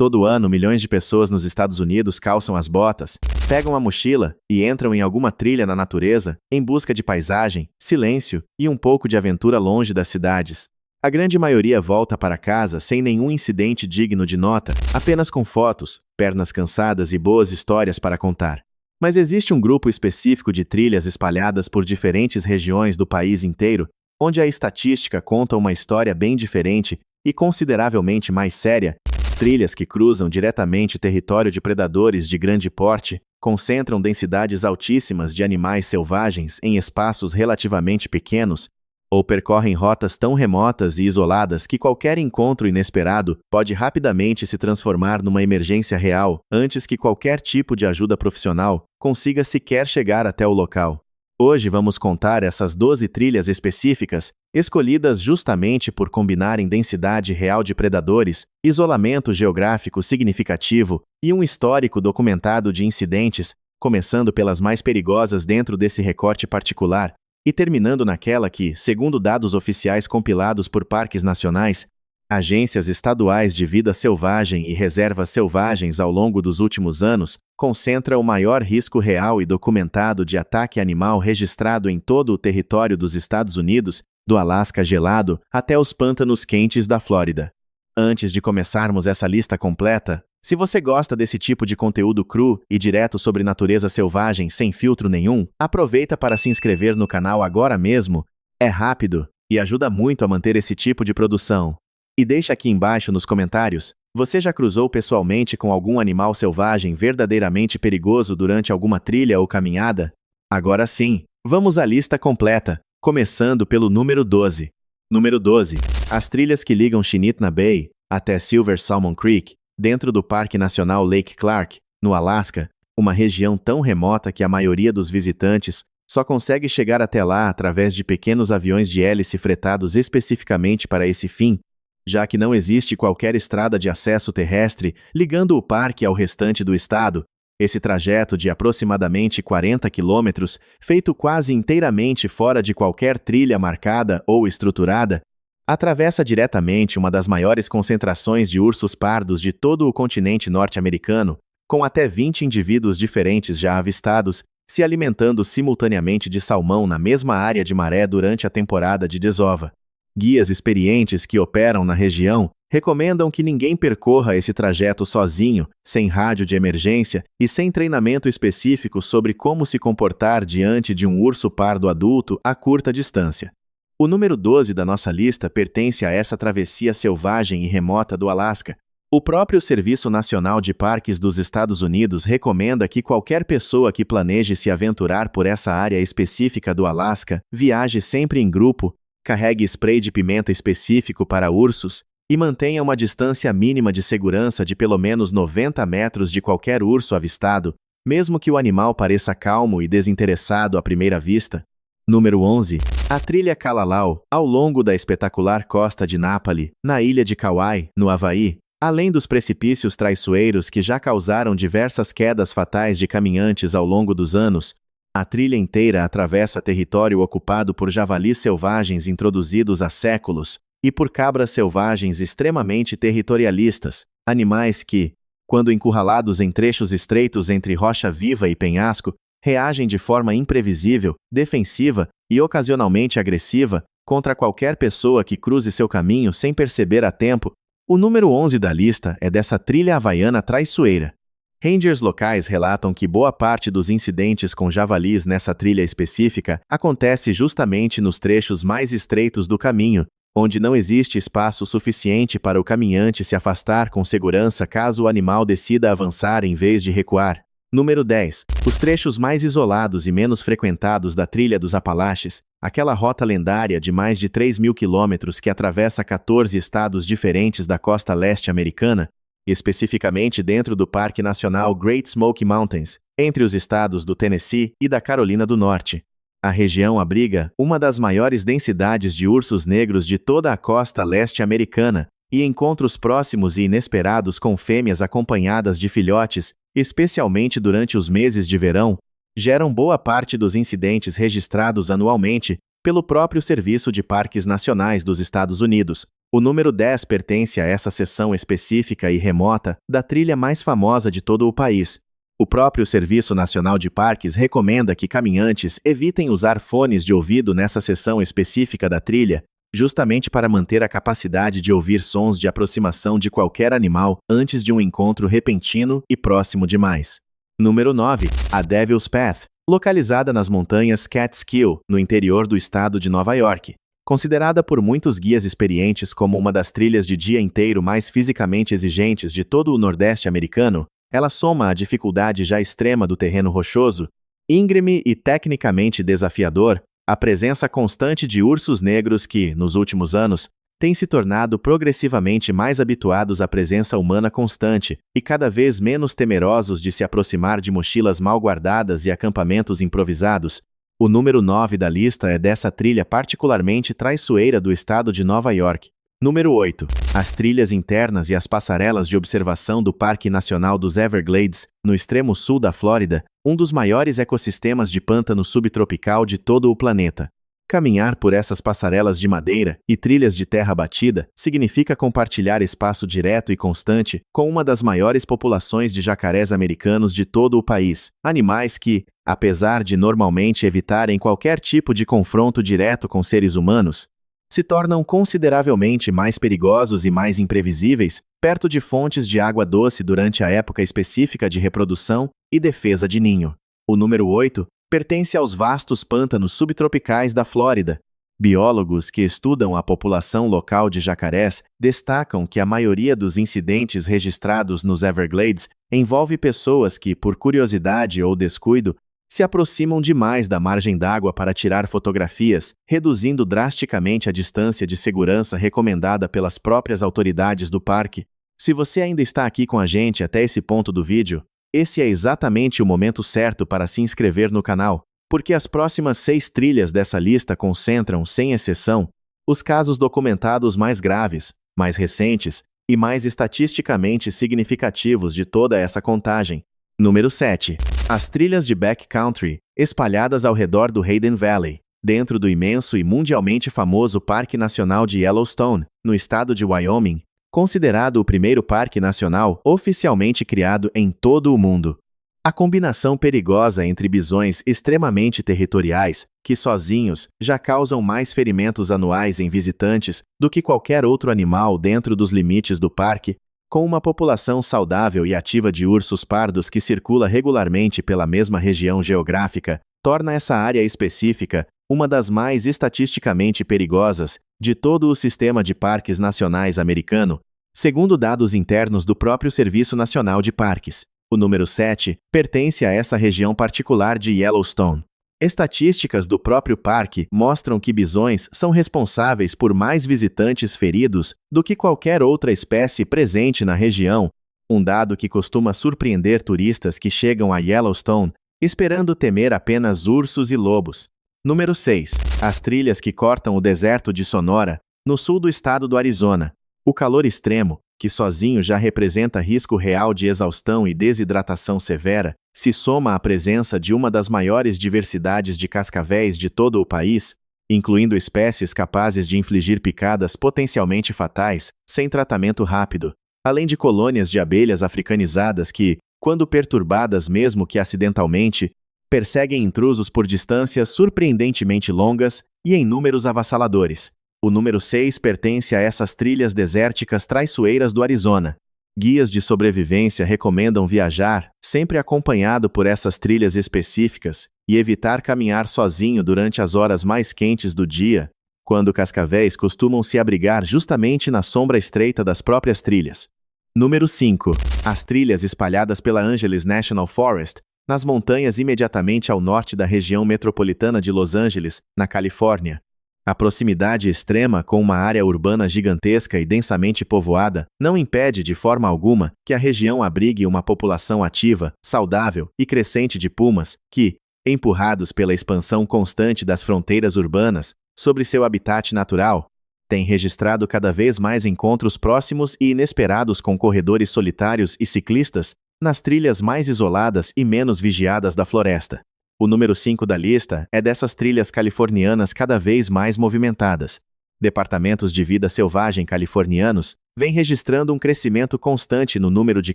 Todo ano, milhões de pessoas nos Estados Unidos calçam as botas, pegam a mochila e entram em alguma trilha na natureza em busca de paisagem, silêncio e um pouco de aventura longe das cidades. A grande maioria volta para casa sem nenhum incidente digno de nota, apenas com fotos, pernas cansadas e boas histórias para contar. Mas existe um grupo específico de trilhas espalhadas por diferentes regiões do país inteiro, onde a estatística conta uma história bem diferente e consideravelmente mais séria. Trilhas que cruzam diretamente território de predadores de grande porte, concentram densidades altíssimas de animais selvagens em espaços relativamente pequenos, ou percorrem rotas tão remotas e isoladas que qualquer encontro inesperado pode rapidamente se transformar numa emergência real antes que qualquer tipo de ajuda profissional consiga sequer chegar até o local. Hoje vamos contar essas 12 trilhas específicas, escolhidas justamente por combinarem densidade real de predadores, isolamento geográfico significativo e um histórico documentado de incidentes, começando pelas mais perigosas dentro desse recorte particular, e terminando naquela que, segundo dados oficiais compilados por parques nacionais, agências estaduais de vida selvagem e reservas selvagens ao longo dos últimos anos, concentra o maior risco real e documentado de ataque animal registrado em todo o território dos Estados Unidos, do Alasca gelado até os pântanos quentes da Flórida. Antes de começarmos essa lista completa, se você gosta desse tipo de conteúdo cru e direto sobre natureza selvagem sem filtro nenhum, aproveita para se inscrever no canal agora mesmo. É rápido e ajuda muito a manter esse tipo de produção. E deixa aqui embaixo nos comentários, você já cruzou pessoalmente com algum animal selvagem verdadeiramente perigoso durante alguma trilha ou caminhada? Agora sim, vamos à lista completa, começando pelo número 12. Número 12. As trilhas que ligam Shinitna Bay até Silver Salmon Creek, dentro do Parque Nacional Lake Clark, no Alasca, uma região tão remota que a maioria dos visitantes só consegue chegar até lá através de pequenos aviões de hélice fretados especificamente para esse fim, já que não existe qualquer estrada de acesso terrestre ligando o parque ao restante do estado. Esse trajeto de aproximadamente 40 quilômetros, feito quase inteiramente fora de qualquer trilha marcada ou estruturada, atravessa diretamente uma das maiores concentrações de ursos pardos de todo o continente norte-americano, com até 20 indivíduos diferentes já avistados, se alimentando simultaneamente de salmão na mesma área de maré durante a temporada de desova. Guias experientes que operam na região recomendam que ninguém percorra esse trajeto sozinho, sem rádio de emergência e sem treinamento específico sobre como se comportar diante de um urso pardo adulto a curta distância. O número 12 da nossa lista pertence a essa travessia selvagem e remota do Alasca. O próprio Serviço Nacional de Parques dos Estados Unidos recomenda que qualquer pessoa que planeje se aventurar por essa área específica do Alasca viaje sempre em grupo, carregue spray de pimenta específico para ursos e mantenha uma distância mínima de segurança de pelo menos 90 metros de qualquer urso avistado, mesmo que o animal pareça calmo e desinteressado à primeira vista. Número 11. A trilha Kalalau, ao longo da espetacular costa de Napali, na ilha de Kauai, no Havaí, além dos precipícios traiçoeiros que já causaram diversas quedas fatais de caminhantes ao longo dos anos, a trilha inteira atravessa território ocupado por javalis selvagens introduzidos há séculos e por cabras selvagens extremamente territorialistas, animais que, quando encurralados em trechos estreitos entre rocha viva e penhasco, reagem de forma imprevisível, defensiva e ocasionalmente agressiva contra qualquer pessoa que cruze seu caminho sem perceber a tempo. O número 11 da lista é dessa trilha havaiana traiçoeira. Rangers locais relatam que boa parte dos incidentes com javalis nessa trilha específica acontece justamente nos trechos mais estreitos do caminho, onde não existe espaço suficiente para o caminhante se afastar com segurança caso o animal decida avançar em vez de recuar. Número 10. Os trechos mais isolados e menos frequentados da Trilha dos Apalaches, aquela rota lendária de mais de 3.000 quilômetros que atravessa 14 estados diferentes da costa leste americana, especificamente dentro do Parque Nacional Great Smoky Mountains, entre os estados do Tennessee e da Carolina do Norte. A região abriga uma das maiores densidades de ursos negros de toda a costa leste americana, e encontros próximos e inesperados com fêmeas acompanhadas de filhotes, especialmente durante os meses de verão, geram boa parte dos incidentes registrados anualmente pelo próprio Serviço de Parques Nacionais dos Estados Unidos. O número 10 pertence a essa seção específica e remota da trilha mais famosa de todo o país. O próprio Serviço Nacional de Parques recomenda que caminhantes evitem usar fones de ouvido nessa seção específica da trilha, justamente para manter a capacidade de ouvir sons de aproximação de qualquer animal antes de um encontro repentino e próximo demais. Número 9. A Devil's Path, localizada nas montanhas Catskill, no interior do estado de Nova York. Considerada por muitos guias experientes como uma das trilhas de dia inteiro mais fisicamente exigentes de todo o Nordeste americano, ela soma a dificuldade já extrema do terreno rochoso, íngreme e tecnicamente desafiador, a presença constante de ursos negros que, nos últimos anos, têm se tornado progressivamente mais habituados à presença humana constante e cada vez menos temerosos de se aproximar de mochilas mal guardadas e acampamentos improvisados. O número 9 da lista é dessa trilha particularmente traiçoeira do estado de Nova York. Número 8. As trilhas internas e as passarelas de observação do Parque Nacional dos Everglades, no extremo sul da Flórida, um dos maiores ecossistemas de pântano subtropical de todo o planeta. Caminhar por essas passarelas de madeira e trilhas de terra batida significa compartilhar espaço direto e constante com uma das maiores populações de jacarés americanos de todo o país, animais que, apesar de normalmente evitarem qualquer tipo de confronto direto com seres humanos, se tornam consideravelmente mais perigosos e mais imprevisíveis perto de fontes de água doce durante a época específica de reprodução e defesa de ninho. O número 8 pertence aos vastos pântanos subtropicais da Flórida. Biólogos que estudam a população local de jacarés destacam que a maioria dos incidentes registrados nos Everglades envolve pessoas que, por curiosidade ou descuido, se aproximam demais da margem d'água para tirar fotografias, reduzindo drasticamente a distância de segurança recomendada pelas próprias autoridades do parque. Se você ainda está aqui com a gente até esse ponto do vídeo, esse é exatamente o momento certo para se inscrever no canal, porque as próximas 6 trilhas dessa lista concentram, sem exceção, os casos documentados mais graves, mais recentes e mais estatisticamente significativos de toda essa contagem. Número 7. As trilhas de backcountry, espalhadas ao redor do Hayden Valley, dentro do imenso e mundialmente famoso Parque Nacional de Yellowstone, no estado de Wyoming, considerado o primeiro parque nacional oficialmente criado em todo o mundo. A combinação perigosa entre bisões extremamente territoriais, que sozinhos já causam mais ferimentos anuais em visitantes do que qualquer outro animal dentro dos limites do parque, com uma população saudável e ativa de ursos pardos que circula regularmente pela mesma região geográfica, torna essa área específica uma das mais estatisticamente perigosas de todo o sistema de parques nacionais americano, segundo dados internos do próprio Serviço Nacional de Parques. O número 7 pertence a essa região particular de Yellowstone. Estatísticas do próprio parque mostram que bisões são responsáveis por mais visitantes feridos do que qualquer outra espécie presente na região, um dado que costuma surpreender turistas que chegam a Yellowstone esperando temer apenas ursos e lobos. Número 6. As trilhas que cortam o deserto de Sonora, no sul do estado do Arizona. O calor extremo, que sozinho já representa risco real de exaustão e desidratação severa, se soma à presença de uma das maiores diversidades de cascavéis de todo o país, incluindo espécies capazes de infligir picadas potencialmente fatais, sem tratamento rápido, além de colônias de abelhas africanizadas que, quando perturbadas mesmo que acidentalmente, perseguem intrusos por distâncias surpreendentemente longas e em números avassaladores. O número 6 pertence a essas trilhas desérticas traiçoeiras do Arizona. Guias de sobrevivência recomendam viajar, sempre acompanhado por essas trilhas específicas, e evitar caminhar sozinho durante as horas mais quentes do dia, quando cascavéis costumam se abrigar justamente na sombra estreita das próprias trilhas. Número 5. As trilhas espalhadas pela Angeles National Forest, nas montanhas imediatamente ao norte da região metropolitana de Los Angeles, na Califórnia. A proximidade extrema com uma área urbana gigantesca e densamente povoada não impede de forma alguma que a região abrigue uma população ativa, saudável e crescente de pumas que, empurrados pela expansão constante das fronteiras urbanas sobre seu habitat natural, têm registrado cada vez mais encontros próximos e inesperados com corredores solitários e ciclistas nas trilhas mais isoladas e menos vigiadas da floresta. O número 5 da lista é dessas trilhas californianas cada vez mais movimentadas. Departamentos de vida selvagem californianos vêm registrando um crescimento constante no número de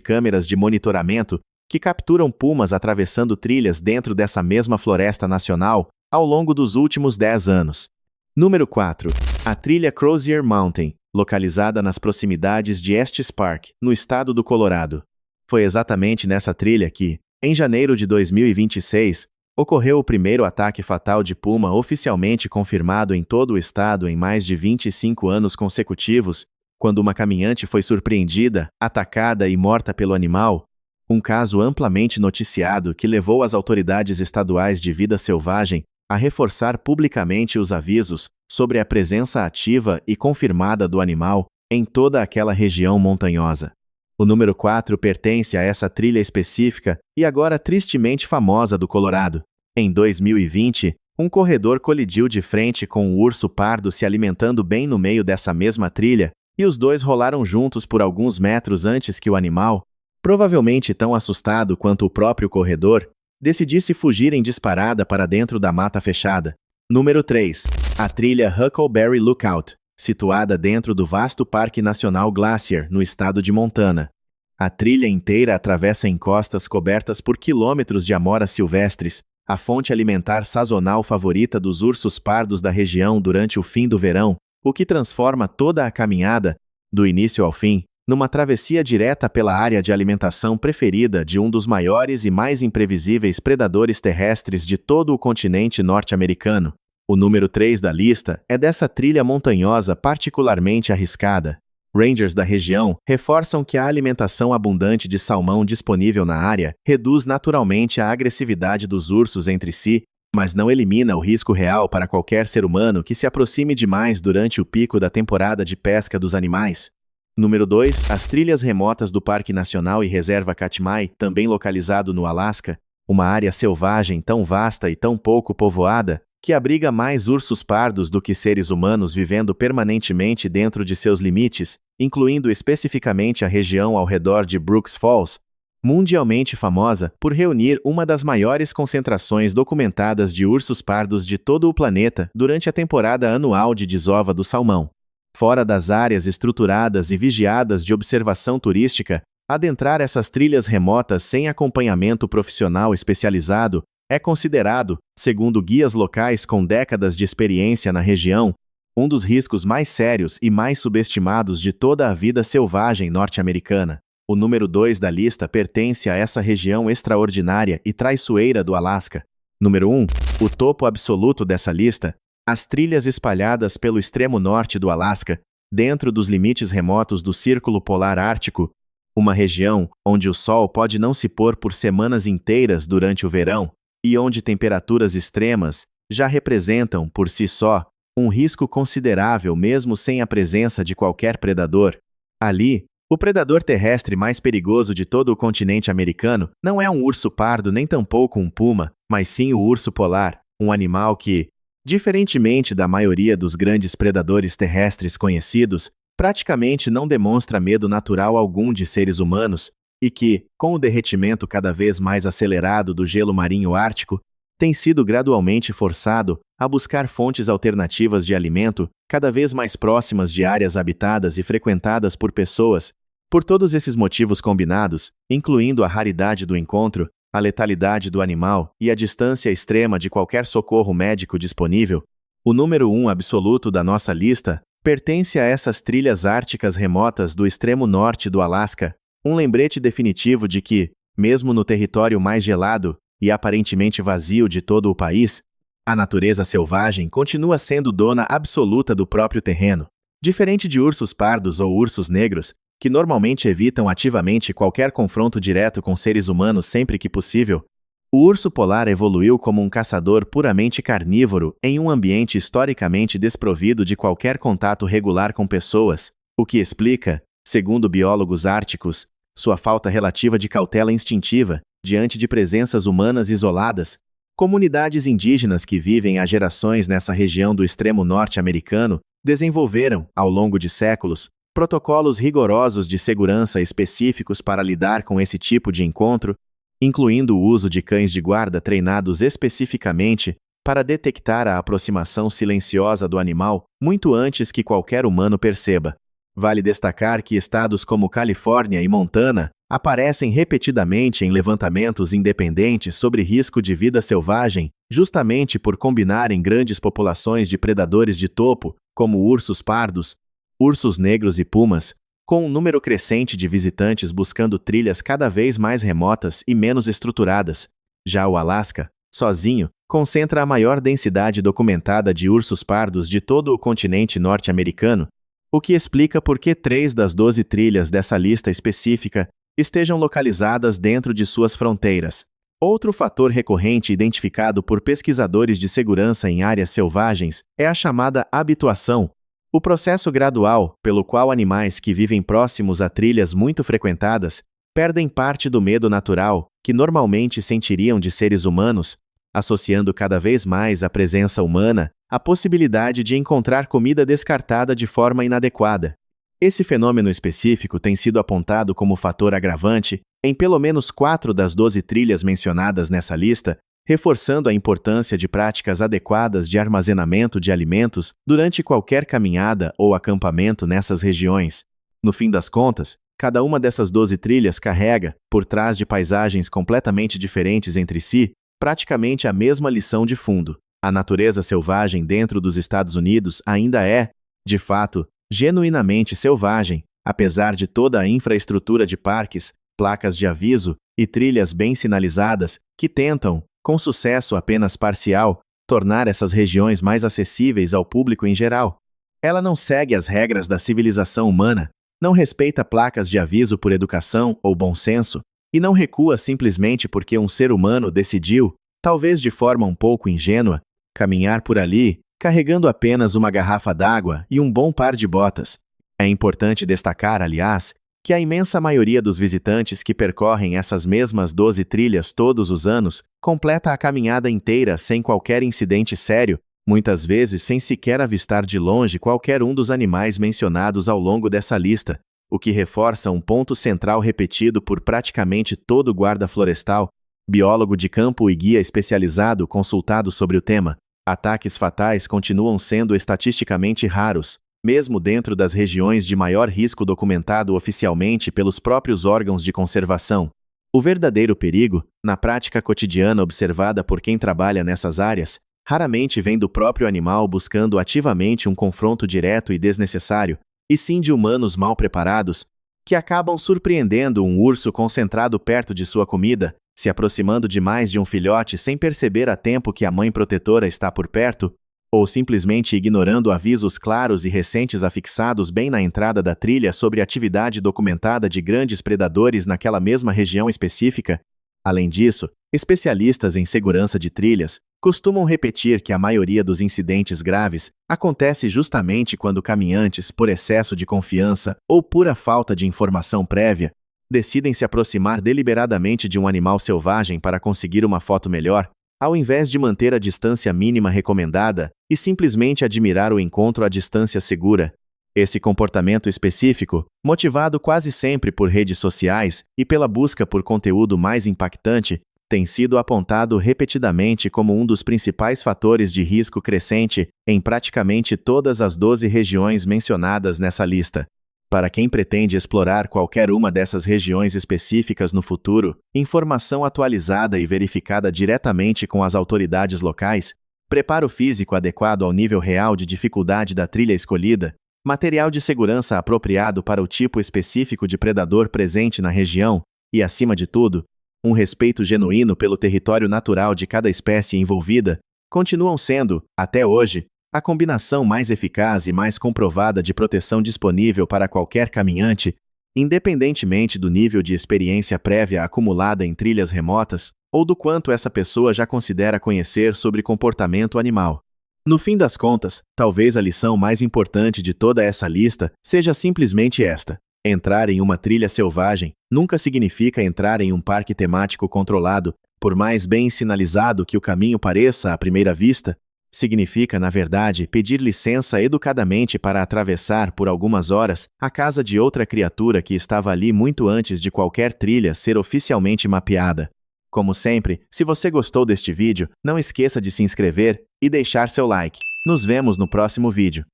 câmeras de monitoramento que capturam pumas atravessando trilhas dentro dessa mesma floresta nacional ao longo dos últimos 10 anos. Número 4. A trilha Crozier Mountain, localizada nas proximidades de Estes Park, no estado do Colorado. Foi exatamente nessa trilha que, em janeiro de 2026, ocorreu o primeiro ataque fatal de puma oficialmente confirmado em todo o estado em mais de 25 anos consecutivos, quando uma caminhante foi surpreendida, atacada e morta pelo animal, um caso amplamente noticiado que levou as autoridades estaduais de vida selvagem a reforçar publicamente os avisos sobre a presença ativa e confirmada do animal em toda aquela região montanhosa. O número 4 pertence a essa trilha específica e agora tristemente famosa do Colorado. Em 2020, um corredor colidiu de frente com um urso pardo se alimentando bem no meio dessa mesma trilha, e os dois rolaram juntos por alguns metros antes que o animal, provavelmente tão assustado quanto o próprio corredor, decidisse fugir em disparada para dentro da mata fechada. Número 3. A trilha Huckleberry Lookout, situada dentro do vasto Parque Nacional Glacier, no estado de Montana. A trilha inteira atravessa encostas cobertas por quilômetros de amoras silvestres, a fonte alimentar sazonal favorita dos ursos pardos da região durante o fim do verão, o que transforma toda a caminhada, do início ao fim, numa travessia direta pela área de alimentação preferida de um dos maiores e mais imprevisíveis predadores terrestres de todo o continente norte-americano. O número 3 da lista é dessa trilha montanhosa particularmente arriscada. Rangers da região reforçam que a alimentação abundante de salmão disponível na área reduz naturalmente a agressividade dos ursos entre si, mas não elimina o risco real para qualquer ser humano que se aproxime demais durante o pico da temporada de pesca dos animais. Número 2. As trilhas remotas do Parque Nacional e Reserva Katmai, também localizado no Alasca, uma área selvagem tão vasta e tão pouco povoada, que abriga mais ursos pardos do que seres humanos vivendo permanentemente dentro de seus limites, incluindo especificamente a região ao redor de Brooks Falls, mundialmente famosa por reunir uma das maiores concentrações documentadas de ursos pardos de todo o planeta durante a temporada anual de desova do salmão. Fora das áreas estruturadas e vigiadas de observação turística, adentrar essas trilhas remotas sem acompanhamento profissional especializado é considerado, segundo guias locais com décadas de experiência na região, um dos riscos mais sérios e mais subestimados de toda a vida selvagem norte-americana. O número 2 da lista pertence a essa região extraordinária e traiçoeira do Alasca. Número 1. O topo absoluto dessa lista, as trilhas espalhadas pelo extremo norte do Alasca, dentro dos limites remotos do Círculo Polar Ártico, uma região onde o sol pode não se pôr por semanas inteiras durante o verão, e onde temperaturas extremas já representam, por si só, um risco considerável mesmo sem a presença de qualquer predador. Ali, o predador terrestre mais perigoso de todo o continente americano não é um urso pardo nem tampouco um puma, mas sim o urso polar, um animal que, diferentemente da maioria dos grandes predadores terrestres conhecidos, praticamente não demonstra medo natural algum de seres humanos, e que, com o derretimento cada vez mais acelerado do gelo marinho ártico, tem sido gradualmente forçado a buscar fontes alternativas de alimento cada vez mais próximas de áreas habitadas e frequentadas por pessoas. Por todos esses motivos combinados, incluindo a raridade do encontro, a letalidade do animal e a distância extrema de qualquer socorro médico disponível, o número 1 absoluto da nossa lista pertence a essas trilhas árticas remotas do extremo norte do Alasca, um lembrete definitivo de que, mesmo no território mais gelado e aparentemente vazio de todo o país, a natureza selvagem continua sendo dona absoluta do próprio terreno. Diferente de ursos pardos ou ursos negros, que normalmente evitam ativamente qualquer confronto direto com seres humanos sempre que possível, o urso polar evoluiu como um caçador puramente carnívoro em um ambiente historicamente desprovido de qualquer contato regular com pessoas, o que explica, segundo biólogos árticos, sua falta relativa de cautela instintiva diante de presenças humanas isoladas. Comunidades indígenas que vivem há gerações nessa região do extremo norte americano desenvolveram, ao longo de séculos, protocolos rigorosos de segurança específicos para lidar com esse tipo de encontro, incluindo o uso de cães de guarda treinados especificamente para detectar a aproximação silenciosa do animal muito antes que qualquer humano perceba. Vale destacar que estados como Califórnia e Montana aparecem repetidamente em levantamentos independentes sobre risco de vida selvagem, justamente por combinarem grandes populações de predadores de topo, como ursos pardos, ursos negros e pumas, com um número crescente de visitantes buscando trilhas cada vez mais remotas e menos estruturadas. Já o Alasca, sozinho, concentra a maior densidade documentada de ursos pardos de todo o continente norte-americano, o que explica por que 3 das 12 trilhas dessa lista específica estejam localizadas dentro de suas fronteiras. Outro fator recorrente identificado por pesquisadores de segurança em áreas selvagens é a chamada habituação, o processo gradual pelo qual animais que vivem próximos a trilhas muito frequentadas perdem parte do medo natural que normalmente sentiriam de seres humanos, associando cada vez mais a presença humana à possibilidade de encontrar comida descartada de forma inadequada. Esse fenômeno específico tem sido apontado como fator agravante em pelo menos 4 das 12 trilhas mencionadas nessa lista, reforçando a importância de práticas adequadas de armazenamento de alimentos durante qualquer caminhada ou acampamento nessas regiões. No fim das contas, cada uma dessas 12 trilhas carrega, por trás de paisagens completamente diferentes entre si, praticamente a mesma lição de fundo. A natureza selvagem dentro dos Estados Unidos ainda é, de fato, genuinamente selvagem, apesar de toda a infraestrutura de parques, placas de aviso e trilhas bem sinalizadas que tentam, com sucesso apenas parcial, tornar essas regiões mais acessíveis ao público em geral. Ela não segue as regras da civilização humana, não respeita placas de aviso por educação ou bom senso, e não recua simplesmente porque um ser humano decidiu, talvez de forma um pouco ingênua, caminhar por ali, carregando apenas uma garrafa d'água e um bom par de botas. É importante destacar, aliás, que a imensa maioria dos visitantes que percorrem essas mesmas 12 trilhas todos os anos completa a caminhada inteira sem qualquer incidente sério, muitas vezes sem sequer avistar de longe qualquer um dos animais mencionados ao longo dessa lista, o que reforça um ponto central repetido por praticamente todo guarda florestal, biólogo de campo e guia especializado consultado sobre o tema. Ataques fatais continuam sendo estatisticamente raros, mesmo dentro das regiões de maior risco documentado oficialmente pelos próprios órgãos de conservação. O verdadeiro perigo, na prática cotidiana observada por quem trabalha nessas áreas, raramente vem do próprio animal buscando ativamente um confronto direto e desnecessário, e sim de humanos mal preparados, que acabam surpreendendo um urso concentrado perto de sua comida, se aproximando demais de um filhote sem perceber a tempo que a mãe protetora está por perto, ou simplesmente ignorando avisos claros e recentes afixados bem na entrada da trilha sobre atividade documentada de grandes predadores naquela mesma região específica. Além disso, especialistas em segurança de trilhas costumam repetir que a maioria dos incidentes graves acontece justamente quando caminhantes, por excesso de confiança ou pura falta de informação prévia, decidem se aproximar deliberadamente de um animal selvagem para conseguir uma foto melhor, ao invés de manter a distância mínima recomendada e simplesmente admirar o encontro à distância segura. Esse comportamento específico, motivado quase sempre por redes sociais e pela busca por conteúdo mais impactante, tem sido apontado repetidamente como um dos principais fatores de risco crescente em praticamente todas as 12 regiões mencionadas nessa lista. Para quem pretende explorar qualquer uma dessas regiões específicas no futuro, informação atualizada e verificada diretamente com as autoridades locais, preparo físico adequado ao nível real de dificuldade da trilha escolhida, material de segurança apropriado para o tipo específico de predador presente na região e, acima de tudo, um respeito genuíno pelo território natural de cada espécie envolvida, continuam sendo, até hoje, a combinação mais eficaz e mais comprovada de proteção disponível para qualquer caminhante, independentemente do nível de experiência prévia acumulada em trilhas remotas ou do quanto essa pessoa já considera conhecer sobre comportamento animal. No fim das contas, talvez a lição mais importante de toda essa lista seja simplesmente esta: entrar em uma trilha selvagem nunca significa entrar em um parque temático controlado, por mais bem sinalizado que o caminho pareça à primeira vista. Significa, na verdade, pedir licença educadamente para atravessar por algumas horas a casa de outra criatura que estava ali muito antes de qualquer trilha ser oficialmente mapeada. Como sempre, se você gostou deste vídeo, não esqueça de se inscrever e deixar seu like. Nos vemos no próximo vídeo.